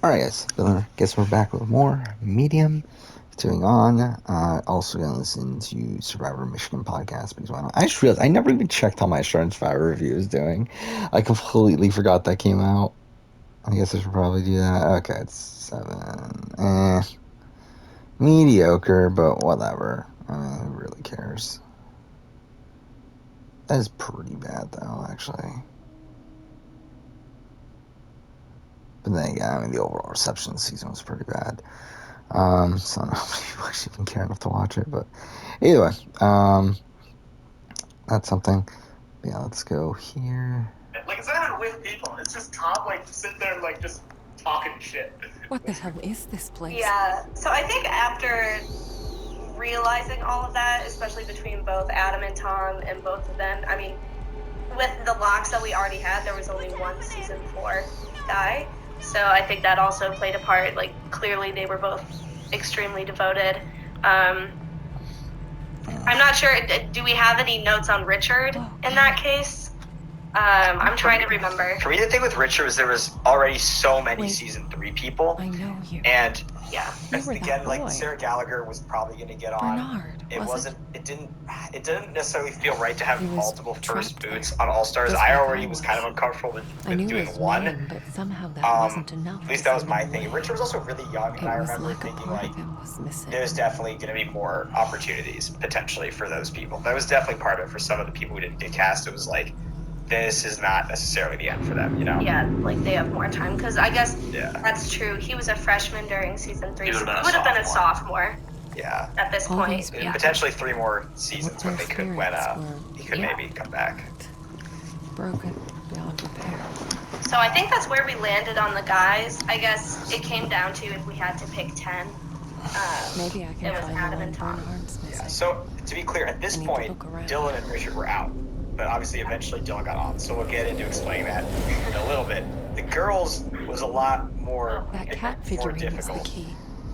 Alright guys, guess we're back with more Medium. Continuing on, also gonna listen to Survivor Michigan podcast because why not? I just realized I never even checked how my Australian Survivor review is doing. I completely forgot that came out. I guess I should probably do that. Okay, it's 7. Mediocre, but whatever. I mean, who really cares? That is pretty bad though, actually. But then again, I mean, the overall reception of the season was pretty bad. So I don't know how many people actually even care enough to watch it, but either way, that's something. Yeah, let's go here. Like, it's not even with people. It's just Tom, like, sitting there, like, just talking shit. What the hell is this place? Yeah, so I think after realizing all of that, especially between both Adam and Tom and both of them, I mean, with the locks that we already had, there was only one season 4 guy. So I think that also played a part. Like, clearly they were both extremely devoted. I'm not sure, do we have any notes on Richard in that case? I'm trying to remember. For me, the thing with Richard was there was already so many season 3 people. I know you. And yeah, again, like Sarah Gallagher was probably going to get on. Bernard, It didn't necessarily feel right to have multiple first boots there. on All Stars. Just I like already I was was. kind of uncomfortable with I knew doing his one. name, but somehow that wasn't enough. At least that was my thing. Richard was also really young, and I It was remember like a thinking part like of him was missing. there's definitely going to be more opportunities potentially for those people. That was definitely part of it for some of the people who didn't get cast. It was like, this is not necessarily the end for them, you know? Yeah, like they have more time, because I guess Yeah. that's true. He was a freshman during season 3, He so would've he been would a have been a sophomore Yeah. at this All point. these Yeah. Potentially 3 more seasons when they could, when he could Yeah. maybe come back. Broken beyond repair. So I think that's where we landed on the guys. I guess it came down to if we had to pick 10. Maybe I can it was find Adam the and one Tom. Bernard's missing. Yeah. So to be clear, at this I need to point, look around. Dylan and Richard were out. But obviously eventually Dylan got on. So we'll get into explaining that in a little bit. The girls was a lot more, That cat more figurine was the difficult. key.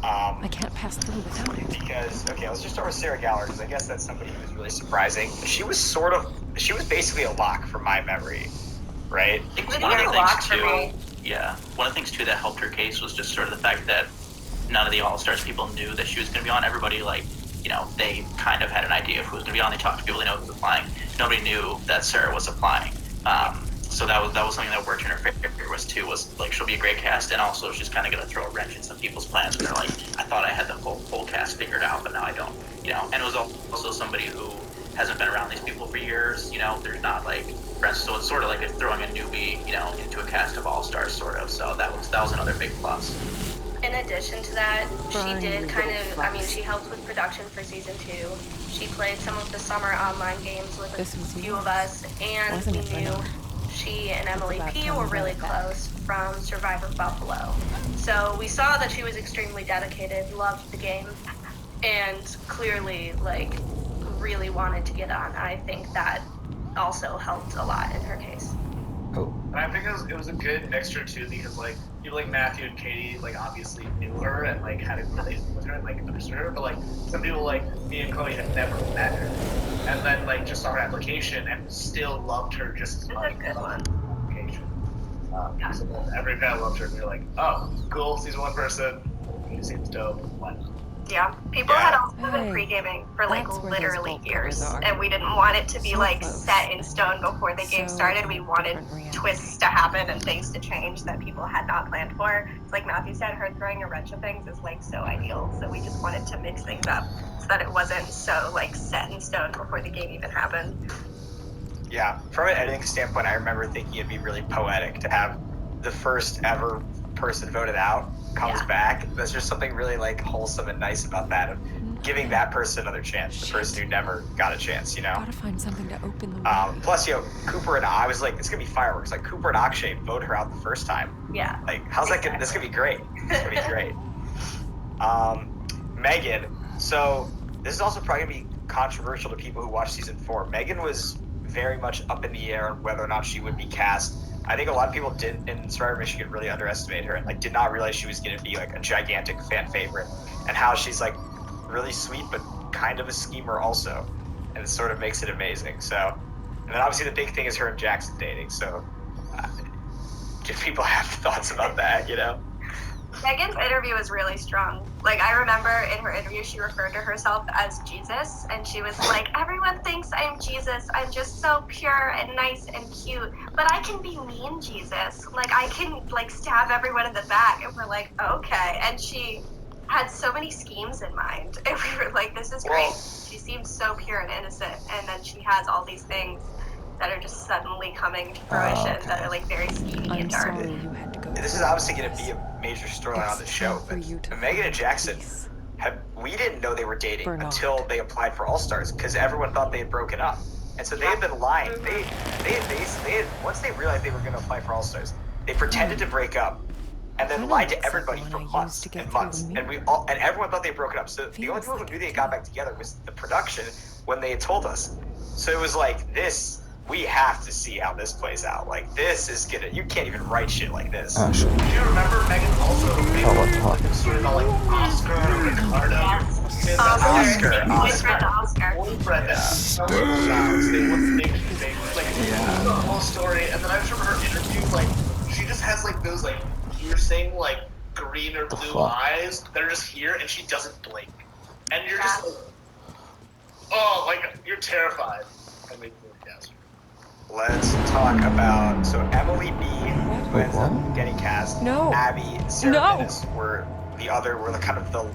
I can't pass through without it. Because, okay, let's just start with Sarah Gallagher, because I guess that's somebody who was really surprising. She was basically a lock from my memory, right? It One of was the a lock things for too, me. yeah, one of the things too that helped her case was just sort of the fact that none of the All-Stars people knew that she was going to be on. Everybody, like, you know, they kind of had an idea of who was going to be on. They talked to people they know who was applying. Nobody knew that Sarah was applying. So that was something that worked in her favor was like, she'll be a great cast, and also she's kind of going to throw a wrench in some people's plans. And they're like, I thought I had the whole cast figured out, but now I don't. You know, and it was also somebody who hasn't been around these people for years. You know, there's not like friends, so it's sort of like throwing a newbie, you know, into a cast of all-stars, sort of. So that was another big plus. In addition to that, she Brian, did you kind little of, fucks. I mean, she helped with production for season 2. She played some of the summer online games with This a was few yours, of us, and wasn't we it, knew Bernard? she and Emily about P telling were her really that. close from Survivor Buffalo. So we saw that she was extremely dedicated, loved the game, and clearly, like, really wanted to get on. I think that also helped a lot in her case. Oh, And I think it was a good mixture too, because like people like Matthew and Katie like obviously knew her and like had a relationship with her and like understood her, but like some people like me and Chloe had never met her, and then like just saw her application and still loved her just as It's much. a good one. Application. So every guy loved her, and we were like, oh, cool, season 1 person, she seems dope. What? Yeah, people Yeah. had also been Hey, pre-gaming for like that's where those literally bolt years, cutters are. and we didn't want it to be So like close. set in stone before the game So started. We wanted different reality. twists to happen and things to change that people had not planned for. It's like Matthew said, her throwing a wrench at things is like so ideal. So we just wanted to mix things up so that it wasn't so like set in stone before the game even happened. Yeah, from an editing standpoint, I remember thinking it'd be really poetic to have the first ever person voted out comes Yeah. back. There's just something really like wholesome and nice about that, of giving that person another chance, the person who never got a chance, you know? Gotta find something to open the way. Plus, Cooper and I was like, it's gonna be fireworks. Like Cooper and Akshay voted her out the first time. Yeah. Like, how's that gonna? This is gonna be great. It's gonna be great. Megan. So this is also probably gonna be controversial to people who watch season 4. Megan was very much up in the air on whether or not she would be cast. I think a lot of people did in Survivor Michigan really underestimate her and like did not realize she was gonna be like a gigantic fan favorite, and how she's like really sweet but kind of a schemer also, and it sort of makes it amazing. So, and then obviously the big thing is her and Jackson dating. So, give people have thoughts about that, you know? Megan's interview was really strong. Like, I remember in her interview, she referred to herself as Jesus, and she was like, everyone thinks I'm Jesus. I'm just so pure and nice and cute, but I can be mean Jesus. Like, I can, like, stab everyone in the back. And we're like, okay. And she had so many schemes in mind. And we were like, this is great. She seems so pure and innocent, and then she has all these things that are just suddenly coming to fruition that are, like, very schemy I'm and dark. sorry you had to go. This is obviously going to be a major storyline on the show. For you to But Megan and find Jackson, peace. we didn't know they were dating Bernard. until they applied for All Stars because everyone thought they had broken up, and so they had been lying. They had once they realized they were going to apply for All Stars, they pretended to break up, and then lied to everybody for months and months, and everyone thought they had broken up. So the only people who knew they had got back together was the production when they had told us. So it was like this. We have to see how this plays out. Like, this is gonna. You can't even write shit like this. Oh, shit. Do you remember Megan also what the fuck? story about like Oscar and Ricardo? Oscar. Boyfriend. They would think the whole story, and then I just remember her interview. Like, she just has like those like piercing like green or blue eyes that are just here, and she doesn't blink, and you're just like, oh, like you're terrified. I mean, yes. Let's talk about Emily B, who ends up getting cast. No. Abby, Sarah No. Dennis were the kind of the.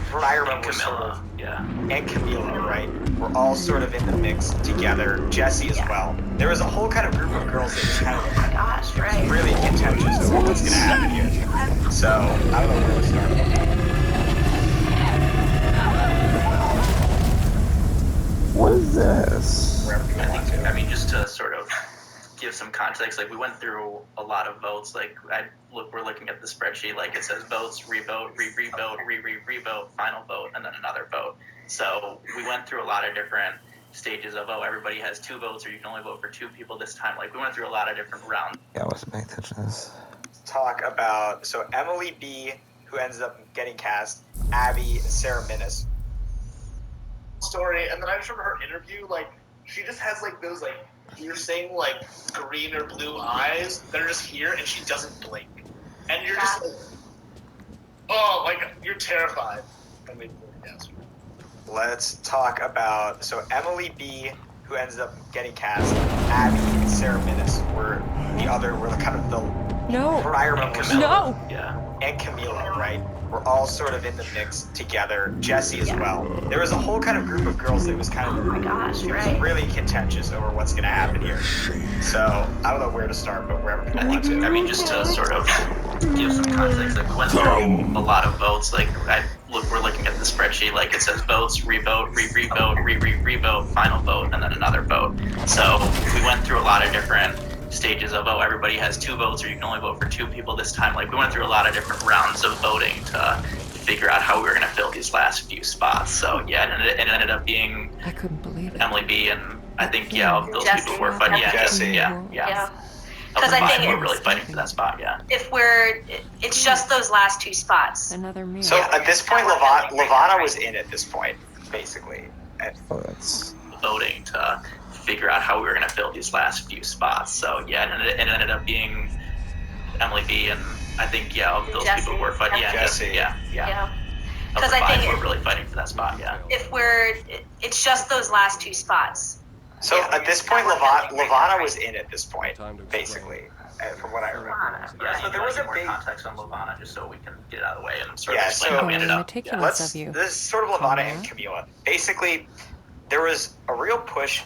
From what I remember, sort of, and Camila, right? We're all sort of in the mix together. Jessie as well. There was a whole kind of group of girls that was kind of Gosh, right. really contentious over what's going to happen here. So I don't know where to start. What is this? I mean, just to sort of give some context, like we went through a lot of votes. Like we're looking at the spreadsheet. Like it says votes, re-vote, re-vote, final vote, and then another vote. So we went through a lot of different stages of everybody has 2 votes, or you can only vote for 2 people this time. Like we went through a lot of different rounds. Yeah, I wasn't paying attention to this. Talk about Emily B, who ends up getting cast, Abby, and Sarah Minnis. Story, and then I just remember her interview. Like, she just has like those like piercing like green or blue eyes that are just here, and she doesn't blink, and you're just like, oh, like you're terrified. I mean, yes. Let's talk about Emily B, who ends up getting cast, Abby, and Sarah Minnis were the kind of the. No. From what I remember, No. and Camila, right? We're all sort of in the mix together. Jessie as well. There was a whole kind of group of girls that was kind of really contentious over what's going to happen here. So I don't know where to start, but wherever people want to. I mean, just to sort of give some context, like went through a lot of votes. Like we're looking at the spreadsheet. Like it says votes, re-vote, re-vote, re-vote, final vote, and then another vote. So we went through a lot of different stages of everybody has 2 votes, or you can only vote for 2 people this time. Like we went through a lot of different rounds of voting to figure out how we were going to fill these last few spots. So yeah, it ended up being I couldn't believe it. Emily B, and I think those Jessie. people were fun. Yeah, Jessie. Yeah. Because I think we're really fighting for that spot. Yeah. It's just those last 2 spots. Another meal. So at this point, Lavana was in at this point, basically. Oh, that's... Voting to figure out how we were going to fill these last few spots. So yeah, it ended up being Emily B, and I think those Jessie. people were fun. Yeah, Jessie. Yeah. Because I think we're really fighting for that spot. Yeah. It's just those last 2 spots. So at this point, Lavana was in at this point, basically, from what I remember. Yeah, So there was a more big. context on Lavana, just so we can get it out of the way and sort Yeah, of explain so- how we ended up. Meticulous Let's. of you. This is sort of Lavana and Camila. Basically, there was a real push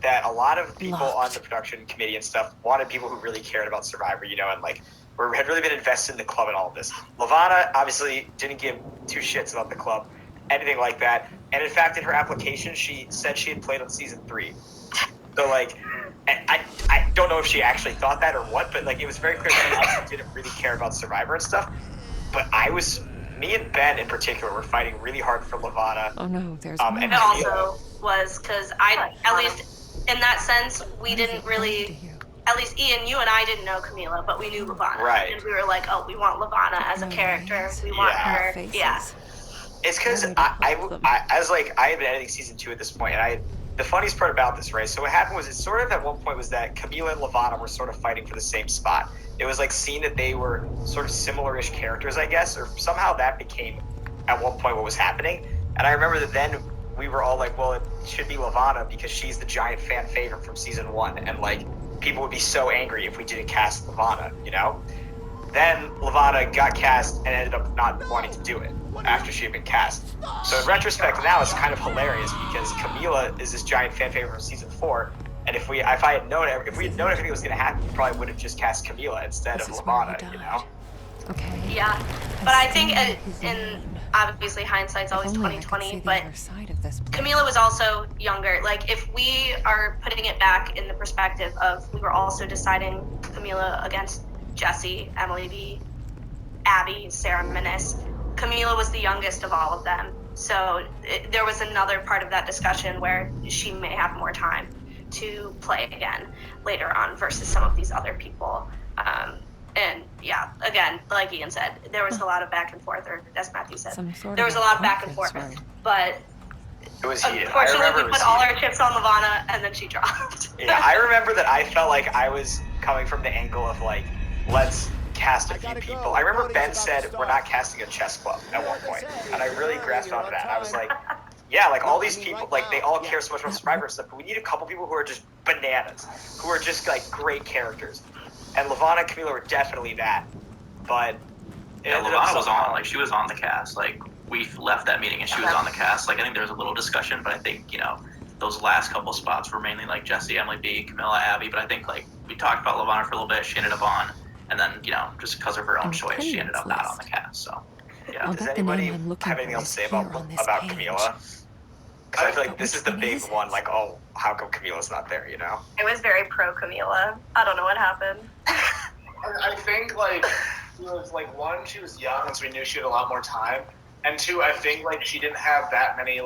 that a lot of people on the production committee and stuff wanted people who really cared about Survivor, and like had really been invested in the club and all of this. Lavana obviously didn't give 2 shits about the club, anything like that. And in fact, in her application, she said she had played on season 3. So like, I don't know if she actually thought that or what, but like it was very clear that she obviously didn't really care about Survivor and stuff. But me and Ben in particular were fighting really hard for Lavana. Oh no, there's and It also was because at least in that sense, we didn't really, at least Ian, you and I didn't know Camila, but we knew Lavana. Right. And we were like, oh, we want Lavana as a character. We want her. faces. Yeah. It's because I had been editing season 2 at this point, and the funniest part about this, right? So what happened was, it sort of at one point was that Camila and Levana were sort of fighting for the same spot. It was like seen that they were sort of similar-ish characters, I guess, or somehow that became at one point what was happening. And I remember that then we were all like, well, it should be Levana because she's the giant fan favorite from season 1, and like people would be so angry if we didn't cast Levana, you know? Then Levana got cast and ended up not wanting to do it after she had been cast. So in retrospect now, it's kind of hilarious because Camila is this giant fan favorite from season 4, and if we had known everything was going to happen, we probably would have just cast Camila instead of Levana, you know? Okay. Yeah, but I think in obviously hindsight's always 2020, but Camila was also younger. Like, if we are putting it back in the perspective of we were also deciding Camila against Jessie, Emily B, Abby, Sarah Menace, Camila was the youngest of all of them. So there was another part of that discussion where she may have more time to play again later on versus some of these other people. And yeah, again, like Ian said, there was a lot of back and forth, or as Matthew said, there was a lot of back and forth. Right. But it was heated. Unfortunately, we put all our chips on Levana, and then she dropped. Yeah, I remember that I felt like I was coming from the angle of like, let's cast a few people. I remember Ben said we're not casting a chess club at one point, and I really grasped onto that. I was like, yeah, like all these people, like they all care so much about Survivor and stuff, but we need a couple people who are just bananas, who are just like great characters. And Levana and Camila were definitely that, but yeah, Levana was on. Like, she was on the cast. Like, we left that meeting and she was on the cast. Like, I think there was a little discussion, but I think, you know, those last couple spots were mainly like Jessie, Emily B, Camila, Abby. But I think like we talked about Levana for a little bit. She ended up on, and then, you know, just because of her own choice, she ended up not on the cast. So yeah. Does anybody have anything else to say about Camila? Because I feel like this is the big one. Like, oh, how come Camila's not there? You know? It was very pro Camila. I don't know what happened. I think, like, she was, like, one, she was young, and so we knew she had a lot more time. And two, I think, like, she didn't have that many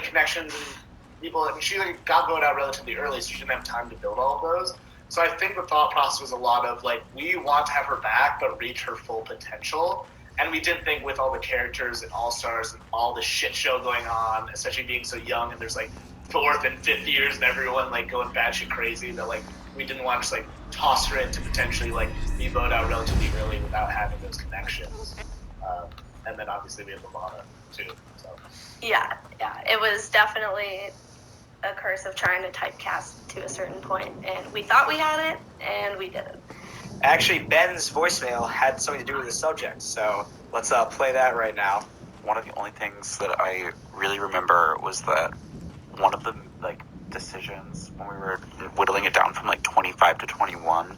connections and people. And she, like, got voted out relatively early, so she didn't have time to build all of those. So I think the thought process was a lot of, like, we want to have her back, but reach her full potential. And we did think with all the characters and All-Stars and all the shit show going on, especially being so young, and there's, like, 4th and 5th years and everyone, like, going batshit crazy, that, like, we didn't want to just, like, toss her in to potentially, like, be voted out relatively early without having those connections. And then obviously we have Levana too. So. Yeah, it was definitely a curse of trying to typecast to a certain point, and we thought we had it, and we didn't. Actually, Ben's voicemail had something to do with the subject, so let's play that right now. One of the only things that I really remember was that one of the, like, decisions when we were whittling it down from like 25 to 21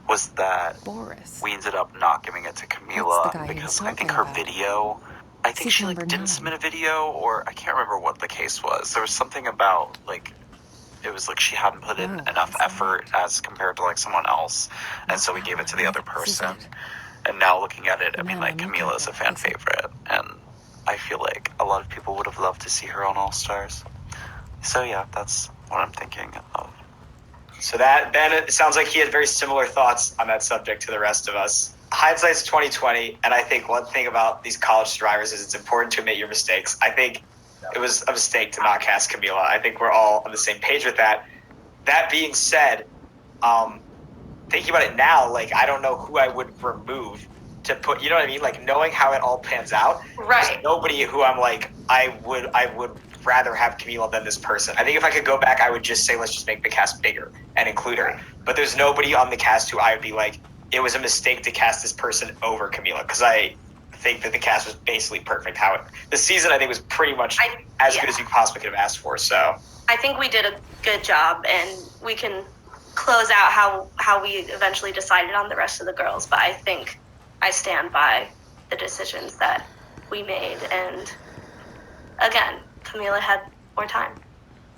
was that Boris. We ended up not giving it to Camila because I think her video, I think she like didn't submit a video, or I can't remember what the case was. There was something about like it was like she hadn't put in enough effort as compared to like someone else, and so we gave it to the other person. And now looking at it, I mean, like, Camila is a fan favorite, and I feel like a lot of people would have loved to see her on All Stars. So yeah, that's what I'm thinking of. So that Ben, it sounds like he had very similar thoughts on that subject to the rest of us. Hindsight's 2020, and I think one thing about these college survivors is it's important to admit your mistakes. I think it was a mistake to not cast Camila. I think we're all on the same page with that. That being said, thinking about it now, like, I don't know who I would remove to put, you know what I mean? Like, knowing how it all pans out, right? There's nobody who I'm like, I would rather have Camila than this person. I think if I could go back, I would just say, let's just make the cast bigger and include her. But there's nobody on the cast who I would be like, it was a mistake to cast this person over Camila, because I think that the cast was basically perfect. The season, I think, was pretty much as good as you possibly could have asked for. So I think we did a good job, and we can close out how we eventually decided on the rest of the girls. But I think I stand by the decisions that we made, and again, Camila had more time.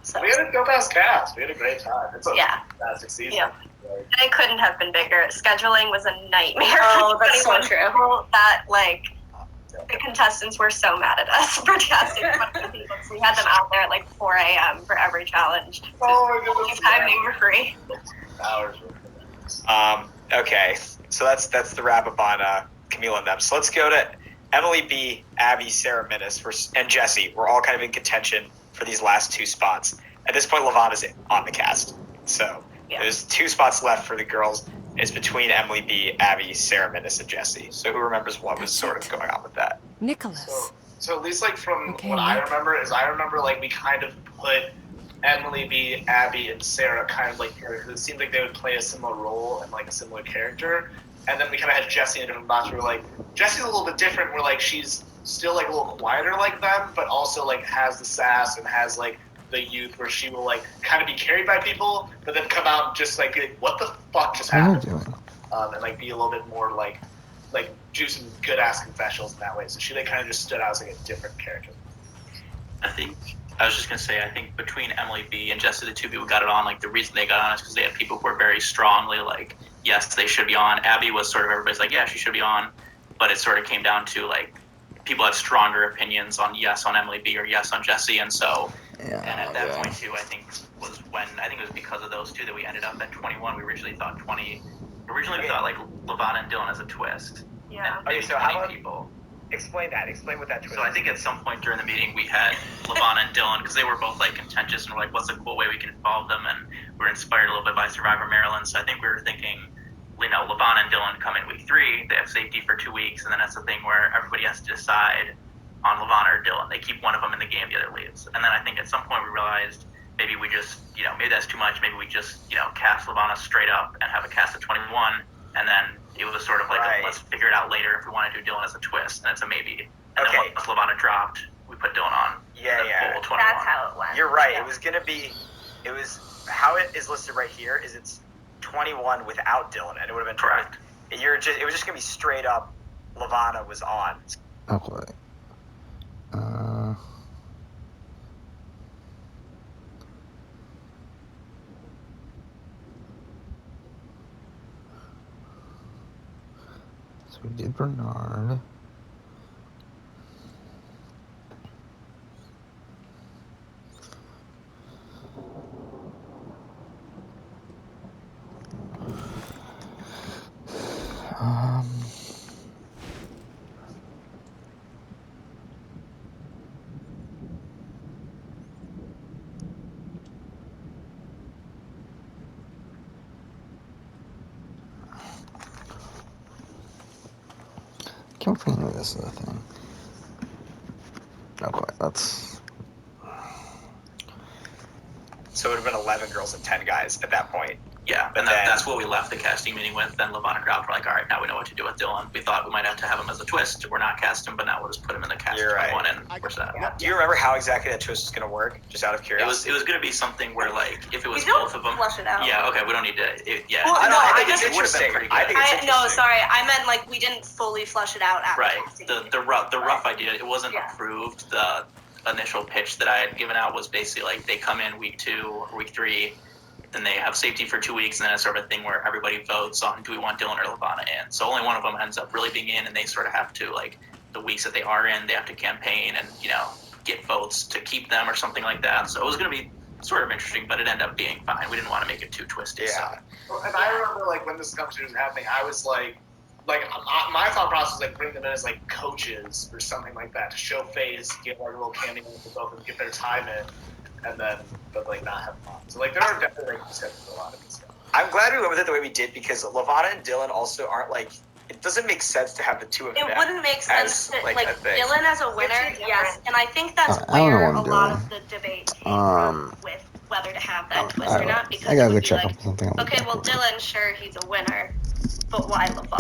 So we had a dope-ass cast. We had a great time. It's a fantastic season. Yeah. And it couldn't have been bigger. Scheduling was a nightmare. Oh, that's so true. That, like, the contestants were so mad at us for casting people. We had them out there at like 4 a.m. for every challenge. Oh my goodness. The time they were free. Hours. Okay, so that's the wrap up on Camila and them. So let's go to Emily B, Abby, Sarah Menace, and Jessie. We're all kind of in contention for for these last 2 spots. At this point, Levana's on the cast. So there's 2 spots left for the girls. It's between Emily B, Abby, Sarah Minnis, and Jesse. So who remembers what was sort of going on with that? Nicholas. So at least like from what I remember like we kind of put Emily B, Abby, and Sarah kind of like because it seemed like they would play a similar role and like a similar character. And then we kind of had Jesse in a different box. Where like Jesse's a little bit different. Where like she's still like a little quieter like them, but also like has the sass and has like the youth where she will like kind of be carried by people, but then come out and just like be like, what the fuck just happened? And like be a little bit more like do some good ass confessionals in that way. So she like kind of just stood out as like a different character. I was just gonna say, I think between Emily B and Jesse, the 2 people got it on. Like the reason they got on is because they had people who were very strongly like, yes, they should be on. Abby was sort of everybody's like, yeah, she should be on, but it sort of came down to like people had stronger opinions on yes on Emily B or yes on Jesse, and so and at that point too, I think it was because of those 2 that we ended up at 21. We originally thought 20. Originally we thought like Levana and Dylan as a twist. Yeah. And Okay, so how about people. Explain that. Explain what that twist. So I think at some point during the meeting we had Levana and Dylan because they were both like contentious and we're like, what's a cool way we can involve them? And we were inspired a little bit by Survivor Maryland. So I think we were thinking, Levana and Dylan come in week 3. They have safety for 2 weeks, and then that's the thing where everybody has to decide on Levana or Dylan. They keep one of them in the game, the other leaves. And then I think at some point we realized maybe we just, maybe that's too much. Maybe we just, cast Levana straight up and have a cast of 21, and then it was sort of like, let's figure it out later if we want to do Dylan as a twist, and it's a maybe. And then once Levana dropped, we put Dylan on full 21. That's how it went. You're right. Yeah. It was how it is listed right here is it's 21 without Dylan, and it would have been correct. It was just gonna be straight up. Levana was on. Okay. So we did Bernard. I can't think of this other thing. Okay, that's... So it would have been 11 girls and 10 guys at that point. Yeah, and that's what we left the casting meeting with. Then Levana dropped. We're like, all right, now we know what to do with Dylan. We thought we might have to have him as a twist or not cast him, but now we'll just put him in the cast of 21 and we're set. Yeah. Do you remember how exactly that twist was going to work? Just out of curiosity. It was going to be something where, like, if it was we don't both of them. Flush it out. Yeah, okay, we don't need to. Well, I think it's interesting. No, sorry, I meant like we didn't fully flush it out after casting. The rough idea. It wasn't approved. The initial pitch that I had given out was basically like they come in week 2 or week 3. Then they have safety for 2 weeks, and then it's sort of a thing where everybody votes on do we want Dylan or Levana in. So only one of them ends up really being in, and they sort of have to, like, the weeks that they are in, they have to campaign and, get votes to keep them or something like that. So it was going to be sort of interesting, but it ended up being fine. We didn't want to make it too twisted. Yeah. So. And I remember, like, when this conversation was happening, I was like, my thought process was like bring them in as like coaches or something like that to show face, get like a little cameo with both of them, get their time in. And then, but like not have fun. So like there are definitely like discussions for a lot of this stuff. I'm glad we went with it the way we did because Levana and Dylan also aren't like. It doesn't make sense to have the two of them. It wouldn't make sense to like Dylan as a winner, yes, and I think that's where a lot of the debate came from with whether to have that twist or not. Because I gotta it go would check be like, up something. okay, well Dylan, sure he's a winner, but why Levana?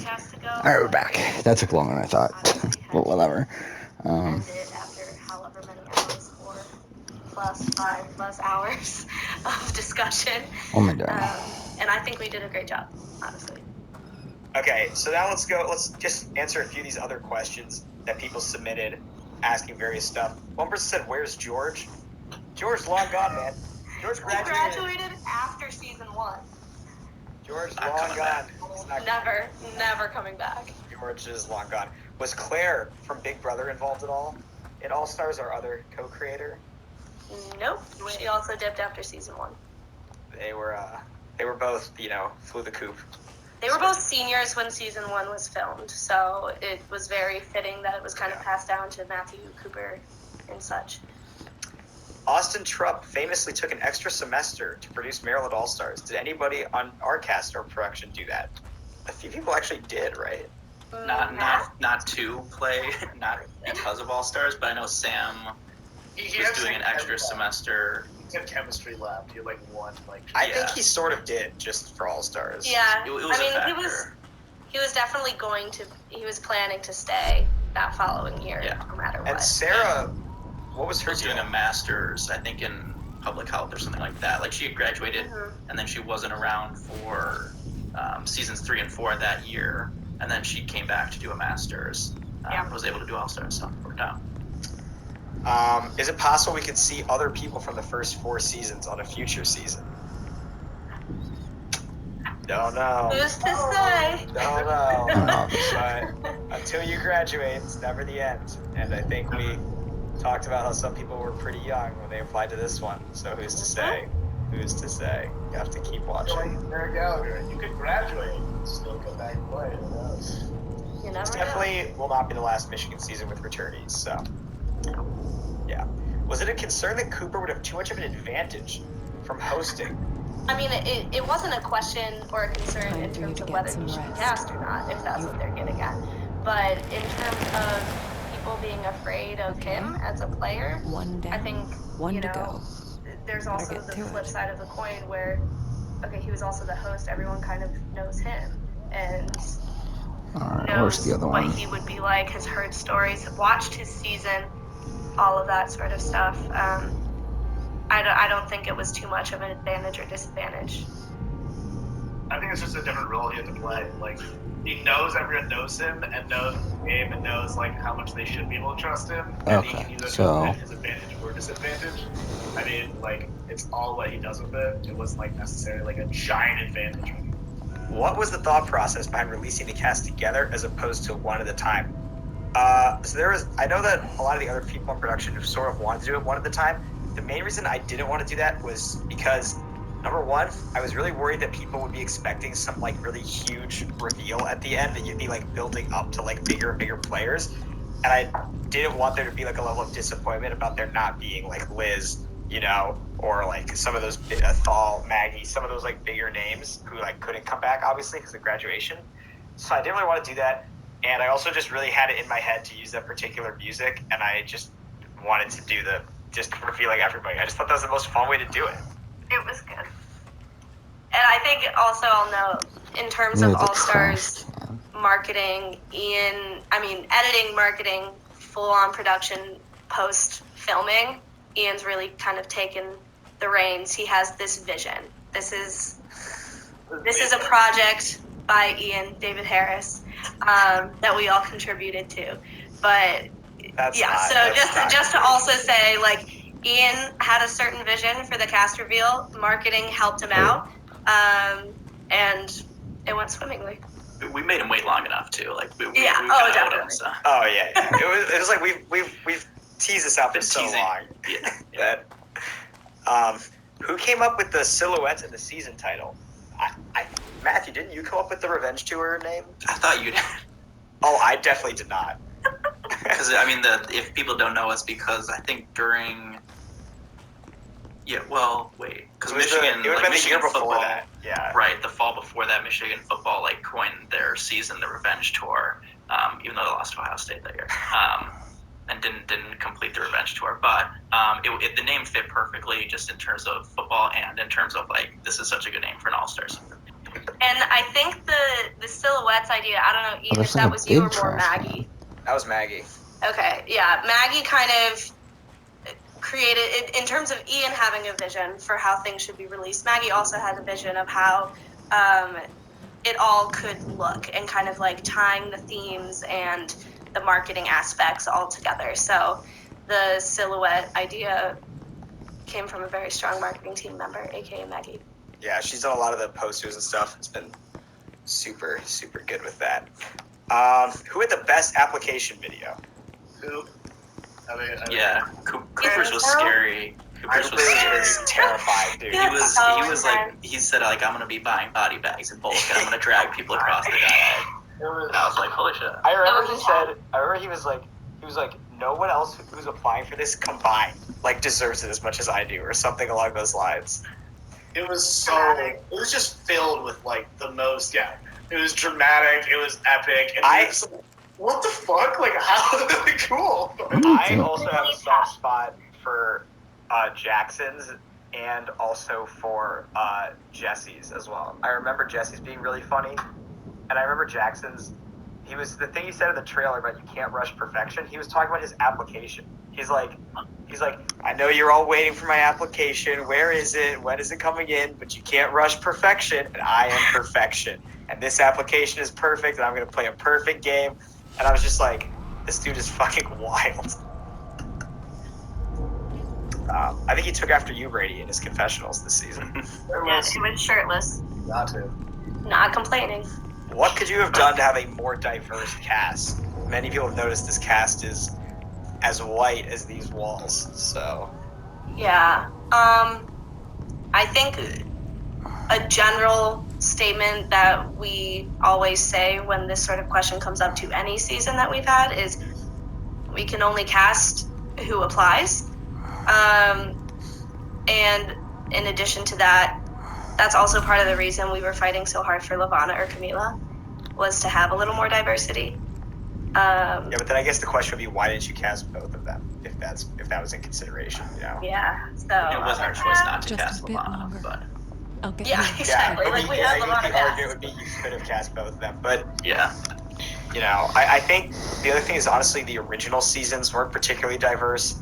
has to go. All right, we're back. That took longer than I thought. But whatever. End it after however many hours, 5+ hours of discussion. Oh my God. And I think we did a great job, honestly. Okay, so now let's just answer a few of these other questions that people submitted, asking various stuff. One person said, "Where's George?" George long gone, man. George graduated after season 1. George long gone. Never coming back. George is long gone. Was Claire from Big Brother involved at all in All Stars, our other co-creator? Nope. She also dipped after season 1. They were both, flew the coop. They were both seniors when season 1 was filmed, so it was very fitting that it was kind of passed down to Matthew Cooper and such. Austin Trupp famously took an extra semester to produce Maryland All Stars. Did anybody on our cast or production do that? A few people actually did, right? Not to play, not because of All Stars, but I know Sam was doing an extra semester. He had chemistry lab. He had one. I think he sort of did just for All Stars. Yeah, it was a factor. he was definitely he was planning to stay that following year, no matter what. And Sarah, what was her doing a master's, I think, in public health or something like that. Like, she had graduated, and then she wasn't around for seasons 3 and 4 that year, and then she came back to do a master's. Was able to do All Stars, so it worked out. Is it possible we could see other people from the first 4 seasons on a future season? Don't know. Who's to say? Don't know. But until you graduate, it's never the end. And I think we talked about how some people were pretty young when they applied to this one. So who's to say? Who's to say? You have to keep watching. Eric Gallagher, you could graduate and still come back and play. Who knows? You never This definitely will not be the last Michigan season with returnees. So, yeah. Was it a concern that Cooper would have too much of an advantage from hosting? I mean, it wasn't a question or a concern in terms of whether he should be cast or not, if that's what they're getting at. But in terms of people being afraid of him as a player, I think, to go. There's also the flip side of the coin where, okay, he was also the host. Everyone kind of knows him and knows the other what one? he would be like, has heard stories, watched his season, all of that sort of stuff. I don't think it was too much of an advantage or disadvantage. I think it's just a different role he had to play. He knows everyone knows him and knows the game and knows how much they should be able to trust him. And he can use it to his advantage or disadvantage. I mean, it's all what he does with it. It wasn't necessarily a giant advantage. What was the thought process behind releasing the cast together as opposed to one at a time? I know that a lot of the other people in production who sort of wanted to do it one at a time. The main reason I didn't want to do that was because, number one, I was really worried that people would be expecting some really huge reveal at the end that you'd be building up to bigger and bigger players, and I didn't want there to be a level of disappointment about there not being Liz, or some of those Thal, Maggie, some of those bigger names who couldn't come back obviously because of graduation. So I didn't really want to do that, and I also just really had it in my head to use that particular music, and I just wanted to do just revealing everybody. I just thought that was the most fun way to do it. It was good. And I think also I'll note, in terms of All-Stars marketing, editing, marketing, full-on production, post-filming, Ian's really kind of taken the reins. He has this vision. This is a project by Ian David Harris that we all contributed to. But just to also say, Ian had a certain vision for the cast reveal. Marketing helped him out, and it went swimmingly. We made him wait long enough too. Definitely. Oh yeah. It was we've teased this out for so long. Yeah. That. Who came up with the silhouettes and the season title? Matthew, didn't you come up with the Revenge Tour name? I thought you did. Oh, I definitely did not. Because if people don't know, it's because I think during. Yeah, well, wait. Because Michigan, it would have been Michigan the year before football, that. Yeah. Right, the fall before that, Michigan football coined their season the Revenge Tour, even though they lost to Ohio State that year, and didn't complete the Revenge Tour. But the name fit perfectly, just in terms of football and in terms of this is such a good name for an All-Stars. And I think the silhouettes idea, I don't know, Ian, if that was you or more Maggie. That was Maggie. Okay, yeah. Maggie kind of created, in terms of Ian having a vision for how things should be released, Maggie also has a vision of how it all could look and kind of like tying the themes and the marketing aspects all together. So the silhouette idea came from a very strong marketing team member, aka Maggie. Yeah, she's done a lot of the posters and stuff. It's been super, super good with that. Who had the best application video? Who? Yeah, Cooper's was scary. Cooper's was scary. Was terrified, dude. He was like, he said like, I'm gonna be buying body bags in bulk, and I'm gonna drag people across the diag. And I was like, holy shit. I remember he was like, no one else who's applying for this combined like deserves it as much as I do, or something along those lines. It was it was just filled with like the most, it was dramatic, it was epic, and what the fuck? Like, how cool. I also have a soft spot for Jackson's and also for Jesse's as well. I remember Jesse's being really funny, and I remember Jackson's. The thing he said in the trailer about you can't rush perfection. He was talking about his application. He's like, I know you're all waiting for my application. Where is it? When is it coming in? But you can't rush perfection, and I am perfection. And this application is perfect, and I'm going to play a perfect game. And I was just like, this dude is fucking wild. I think he took after you, Brady, in his confessionals this season. Yeah, he was shirtless. Not complaining. What could you have done to have a more diverse cast? Many people have noticed this cast is as white as these walls, so... Yeah. I think a general statement that we always say when this sort of question comes up to any season that we've had is we can only cast who applies. And in addition to that, that's also part of the reason we were fighting so hard for Levana or Camila, was to have a little more diversity. Yeah, but then I guess the question would be, why didn't you cast both of them, if that was in consideration, you know? Yeah, so... It wasn't our choice not to Just cast a bit Levana, longer. but... Okay. Yeah, exactly. Yeah, like, we have Levana the argument would be you could have cast both of them, but... Yeah. You know, I think the other thing is, honestly, the original seasons weren't particularly diverse.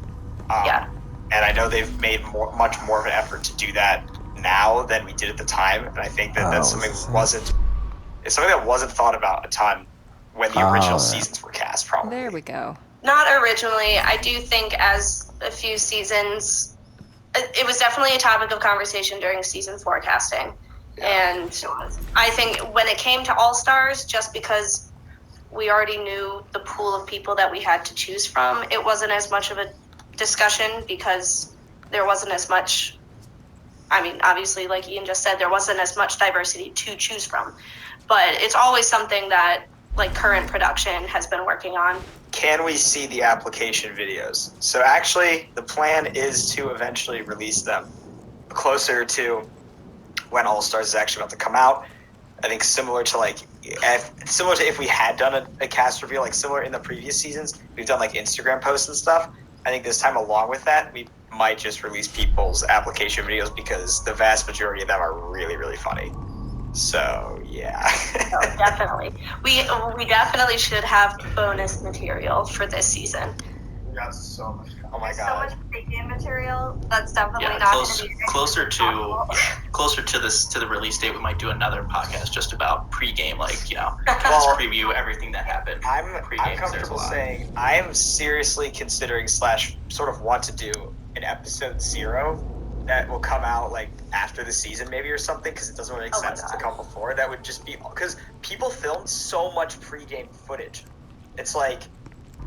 Yeah. And I know they've made much more of an effort to do that now than we did at the time, and I think that's something that wasn't thought about a ton when the original seasons were cast, probably. There we go. Not originally. I do think as a few seasons, it was definitely a topic of conversation during season 4 casting. Yeah. And I think when it came to All-Stars, just because we already knew the pool of people that we had to choose from, it wasn't as much of a discussion because there wasn't as much, I mean, obviously, like Ian just said, there wasn't as much diversity to choose from. But it's always something that, like, current production has been working on. Can we see the application videos? So actually, the plan is to eventually release them closer to when All Stars is actually about to come out. I think similar to if we had done a cast reveal, like similar in the previous seasons, we've done like Instagram posts and stuff. I think this time, along with that, we might just release people's application videos because the vast majority of them are really, really funny. So, yeah. Oh, definitely. We definitely should have bonus material for this season. We got so much. Oh my god. So much pre-game material. That's definitely not going to be closer to the release date. We might do another podcast just about pre-game, like, you know, just preview everything that happened. I'm comfortable saying I am seriously considering / sort of want to do an episode 0 that will come out like after the season maybe or something, because it doesn't really make sense to come before. That would just be because people filmed so much pre-game footage. It's like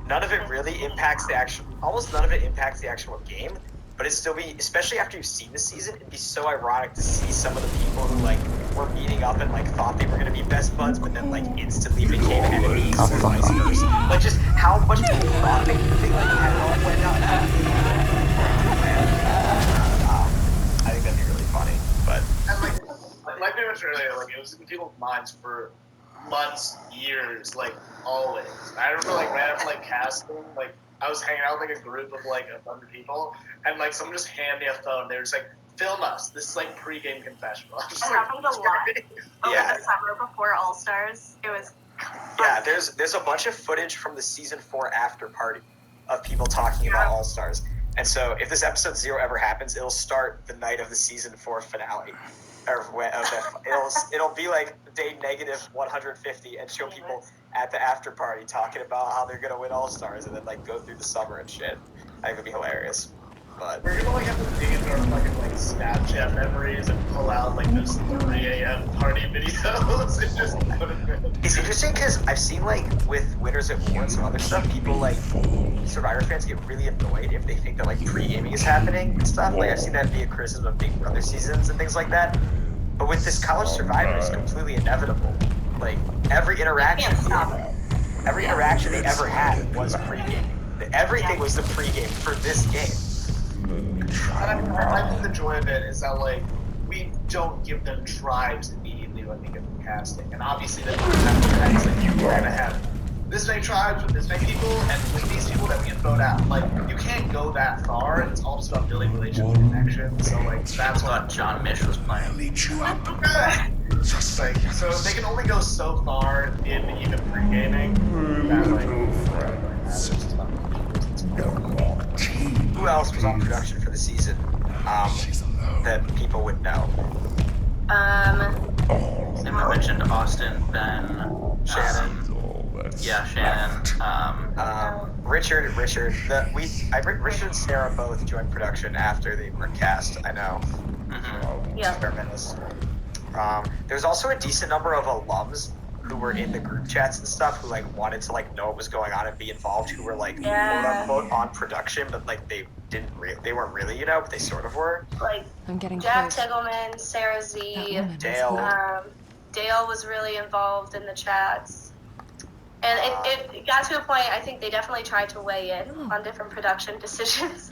none of it really impacts the actual game, but it'd still be, especially after you've seen the season, it'd be so ironic to see some of the people who like were meeting up and like thought they were going to be best buds, but then like instantly became enemies or vice versa. Like just how much people thought they like had it all went out. I think that'd be really funny, but and like my parents earlier, like it was in people's minds for months, years, like always. I remember like right after like casting, like I was hanging out with like a group of like 100 people, and like someone just handed me a phone. They were just like, "Film us. This is like pre-game confessional." It happened a lot over the summer before All Stars. It was. Yeah, there's a bunch of footage from the season 4 after party of people talking about All Stars. And so if this episode 0 ever happens, it'll start the night of the season 4 finale. It'll be like day -150 and show people at the after party talking about how they're gonna win All Stars and then like go through the summer and shit. I think it'd be hilarious. But we're gonna like have to dig into our fucking like Snapchat memories and pull out like those 3 a.m. party videos and just put it in. It's interesting because I've seen like with Winners at War and some other stuff, people like Survivor fans get really annoyed if they think that like pre-gaming is happening and stuff. Like I've seen that be a criticism of Big Brother seasons and things like that. But with this College Survivor, it's completely inevitable. Like every interaction they ever had was pre-gaming. Everything was the pre-game for this game. I think the joy of it is that like we don't give them tribes immediately when we get them casting, and obviously that means like you're gonna have this many tribes with this many people, and with these people that we can vote out. Like you can't go that far. It's all just about building relationships and connections. So like that's what John Mish was playing. Like, so they can only go so far in even pre-gaming. That Who else was on production for the season that people would know? I mentioned Austin, Ben, Shannon. Shannon. Richard. Richard and Sarah both joined production after they were cast. I know. Mm-hmm. Yeah. There's also a decent number of alums who were in the group chats and stuff who like wanted to like know what was going on and be involved, who were like quote unquote on production, but like they weren't really, you know, but they sort of were. Like I'm getting Jack close. Tiggleman, Sarah Z, Dale. Dale was really involved in the chats. And it got to a point, I think they definitely tried to weigh in on different production decisions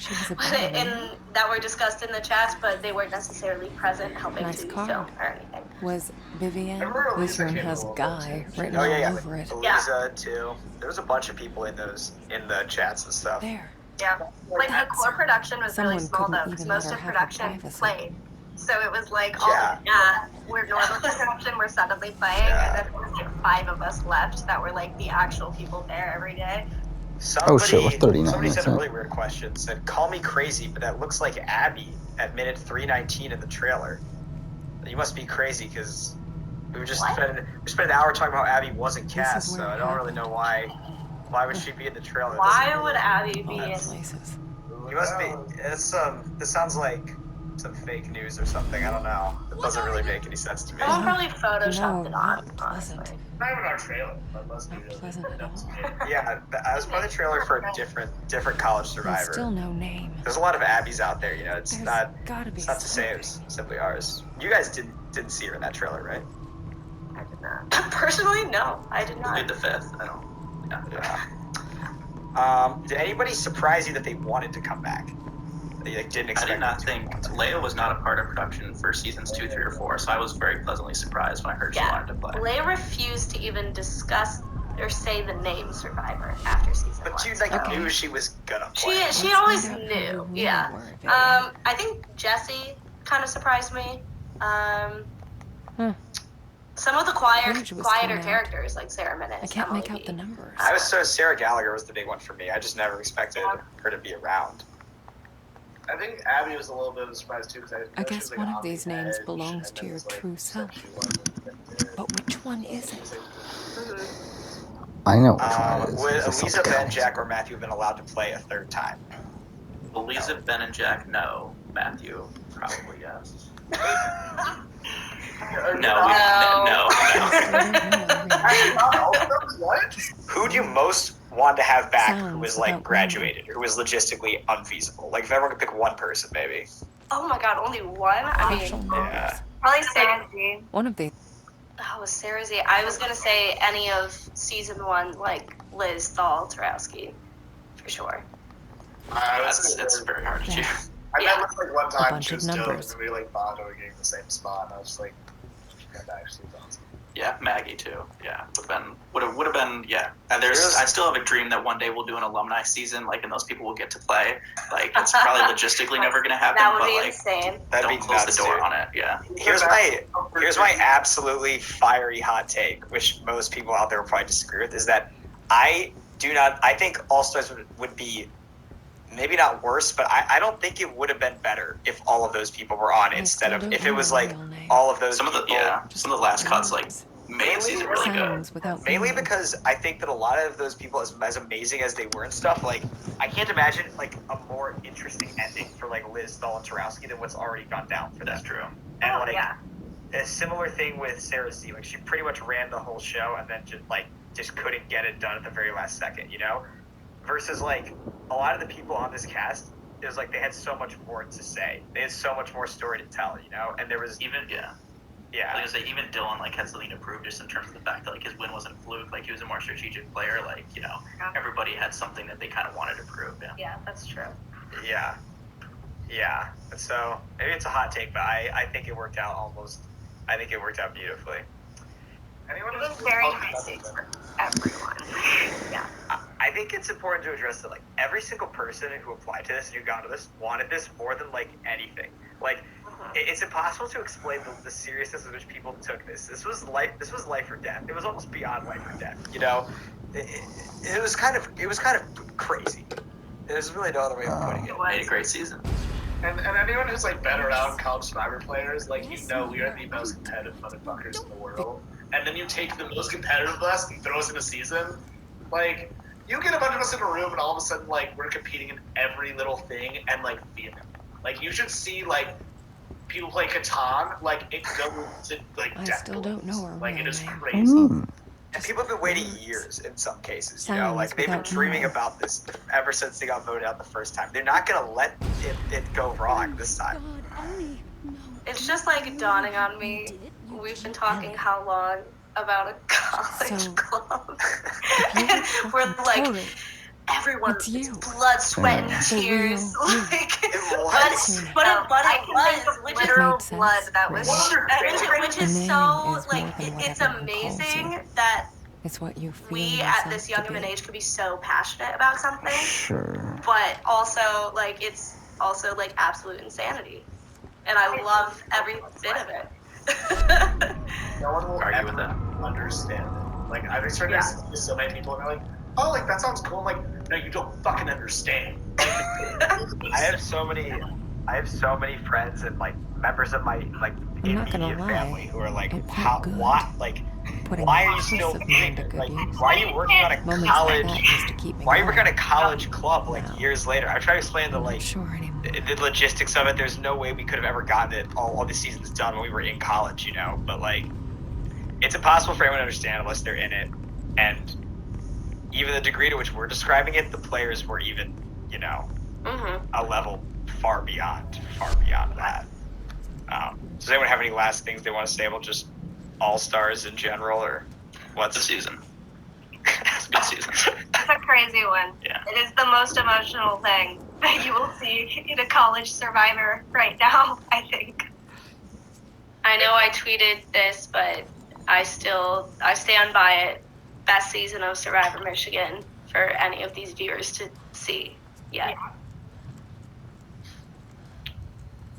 that were discussed in the chats, but they weren't necessarily present helping to film or anything. Was Vivian? This room has Guy written all over it. Eliza too. There was a bunch of people in the chats and stuff. There. Yeah. Like the core production was really small though, because most of production played. So it was like, we're normal production, we're suddenly playing, and then there was like 5 of us left that were like the actual people there every day. We're 39 Somebody said a minutes, really weird question. Said, "Call me crazy, but that looks like Abby at minute 3:19 in the trailer." You must be crazy because we spent an hour talking about how Abby wasn't cast, so I don't really know why. Why would she be in the trailer? Why would Abby be in? You must be. This sounds like some fake news or something. I don't know. It doesn't really make any sense to me. Someone probably photoshopped it on, honestly. Not even our trailer, but must be Yeah, I was by the trailer for a different College Survivor. There's still no name. There's a lot of Abby's out there, you know. It's There's not the same as simply ours. You guys didn't see her in that trailer, right? I did not. Personally, no, I did not. Who did the 5th? I don't. Yeah. Did anybody surprise you that they wanted to come back? That you didn't expect? I did not think Leia was not a part of production for seasons 2, 3, or 4, so I was very pleasantly surprised when I heard she wanted to play. Leia refused to even discuss or say the name Survivor after season 1. But you knew she was gonna play. She always knew. Yeah. I think Jessie kind of surprised me. Some of the quieter characters, like Sarah Minnis. I can't make out the numbers. Sarah Gallagher was the big one for me. I just never expected her to be around. I think Abby was a little bit of a surprise too, because I guess one of these names belongs to your true self. But which one is it? I know which one it is. Would Eliza, Ben, Jack, or Matthew have been allowed to play a third time? Eliza, Ben, and Jack, no. Matthew, probably yes. No. What? Who do you most want to have back who was like graduated, who was logistically unfeasible? Like if everyone could pick one person, maybe. Oh my god, only one? I mean, probably Sarah Z. One of these. Oh, Sarah Z. I was gonna say any of season 1, like Liz, Thal, Tarowski, for sure. That's very hard to choose. I met Liz like one time, she was dope, and we like bonded over getting the same spot, and I was just like, that actually is awesome. Yeah, Maggie too. Yeah, would have been. Yeah, I still have a dream that one day we'll do an alumni season, like, and those people will get to play. Like, it's probably logistically never going to happen. That would but, be like, insane. That'd don't be close nuts, the door dude. on it. Yeah. Here's my absolutely fiery hot take, which most people out there will probably disagree with, is that I think All-Stars would be maybe not worse, but I don't think it would have been better if all of those people were on instead of if it was like all of those some of the last cuts like made the season really good. Mainly because I think that a lot of those people, as amazing as they were and stuff, like I can't imagine like a more interesting ending for like Liz, Thal, and Tarowski than what's already gone down for them. That's true. And a similar thing with Sarah Z. Like she pretty much ran the whole show and then just couldn't get it done at the very last second, you know? Versus like a lot of the people on this cast, it was like they had so much more to say. They had so much more story to tell, you know? And there was even like I say, even Dylan like had something to prove just in terms of the fact that like his win wasn't fluke, like he was a more strategic player, like, you know, everybody had something that they kind of wanted to prove. Yeah, that's true. Yeah. And so maybe it's a hot take, but I think it worked out beautifully. It was very high stakes for everyone. Yeah. I think it's important to address that like every single person who applied to this and who got to this wanted this more than like anything. Like it's impossible to explain the seriousness with which people took this. This was life or death. It was almost beyond life or death. You know, it was kind of crazy. There's really no other way of putting it. It made a great season. And anyone who's like been around college Survivor players, like, you know, we are the most competitive motherfuckers in the world. And then you take the most competitive of us and throw us in a season. Like, you get a bunch of us in a room and all of a sudden, like, we're competing in every little thing and, like, vehemently. Like, you should see, like, people play Catan, like, it goes to, like, death. I still don't know her Like, real it is name. crazy. And people have been waiting years in some cases, you know, like they've been dreaming about this ever since they got voted out the first time. They're not going to let it go wrong this time. It's just like dawning on me. We've been talking how long about a college club. And we're like, everyone, it's blood, sweat, and tears. Like, but it was literal blood that was, which is so, like, it's amazing that it's what you feel we at this young of an age could be so passionate about something. Sure. But also, like, it's also, like, absolute insanity. And I love every bit of it. No one will argue with ever that. understand it. Like, I've experienced this with so many people, and they're like, oh, like, that sounds cool. I'm like, no, you don't fucking understand. I have so many friends and like members of my like immediate family who are like, why are you still doing it? Like, why are you working on a college club like years later? I try to explain the logistics of it. There's no way we could have ever gotten it all the seasons done when we were in college, you know. But like, it's impossible for anyone to understand unless they're in it. And even the degree to which we're describing it, the players were even, you know, a level far beyond that. Does anyone have any last things they want to say about just All-Stars in general, or what's the season? It's a good season. It's a crazy one. Yeah. It is the most emotional thing that you will see in a college Survivor right now, I think. I know I tweeted this, but I stand by it. Best season of Survivor Michigan for any of these viewers to see yet.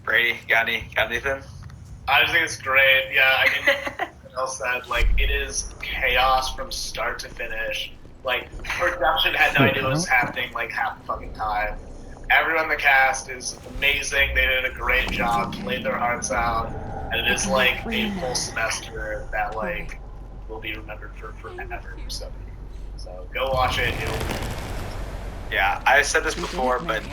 Brady, got anything? I just think it's great. Yeah, I mean, else said, like, it is chaos from start to finish. Like, production had no idea what was happening, like, half the fucking time. Everyone in the cast is amazing. They did a great job, played their hearts out, and it is, like, a full semester that, like, will be remembered for forever. So go watch it. Yeah, I've said this before, but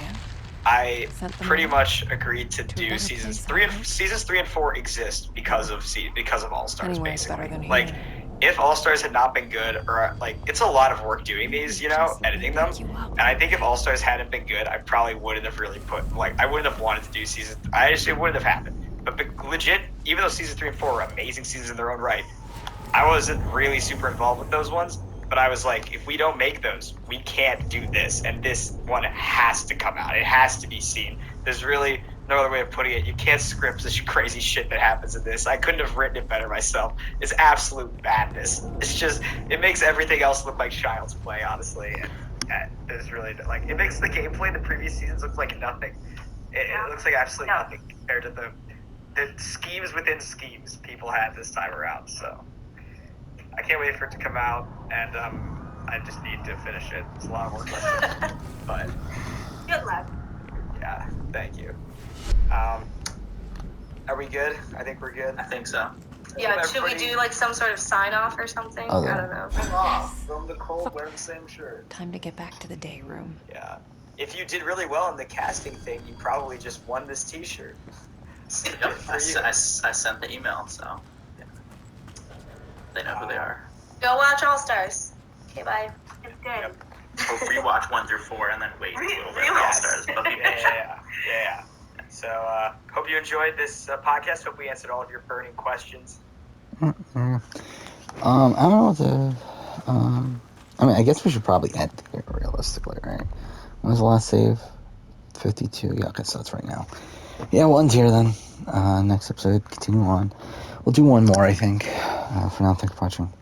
I pretty much agreed to do seasons 3 and 4 exist because of All-Stars, basically. Like, if All-Stars had not been good, or like, it's a lot of work doing these, you know, editing them. And I think if All-Stars hadn't been good, I probably wouldn't have really I wouldn't have wanted to do season. It wouldn't have happened. But legit, even though season 3 and 4 were amazing seasons in their own right, I wasn't really super involved with those ones. But I was like, if we don't make those, we can't do this. And this one has to come out. It has to be seen. There's really no other way of putting it. You can't script this crazy shit that happens in this. I couldn't have written it better myself. It's absolute madness. It's just, it makes everything else look like child's play, honestly. And it's really, like, it makes the gameplay in the previous seasons look like nothing. It looks like absolutely nothing compared to the schemes within schemes people had this time around. So I can't wait for it to come out, and I just need to finish it. It's a lot of work left. But good luck. Yeah, thank you. Are we good? I think we're good. I think so. Yeah, should we do like some sort of sign off or something? Okay. I don't know. I'm off from the cold, wear the same shirt. Time to get back to the day room. Yeah. If you did really well in the casting thing, you probably just won this T-shirt. Yep, I sent the email, so yeah. They know who they are. Go watch All Stars. Okay, bye. It's good. Yep. Or rewatch 1 through 4 and then wait a little bit for All Stars. But be patient. Yeah. So, hope you enjoyed this podcast. Hope we answered all of your burning questions. I don't know what to... I mean, I guess we should probably end here, realistically, right? When was the last save? 52. Yeah, okay, so that's right now. Yeah, we'll end here then. Next episode, continue on. We'll do one more, I think. For now, thanks for watching.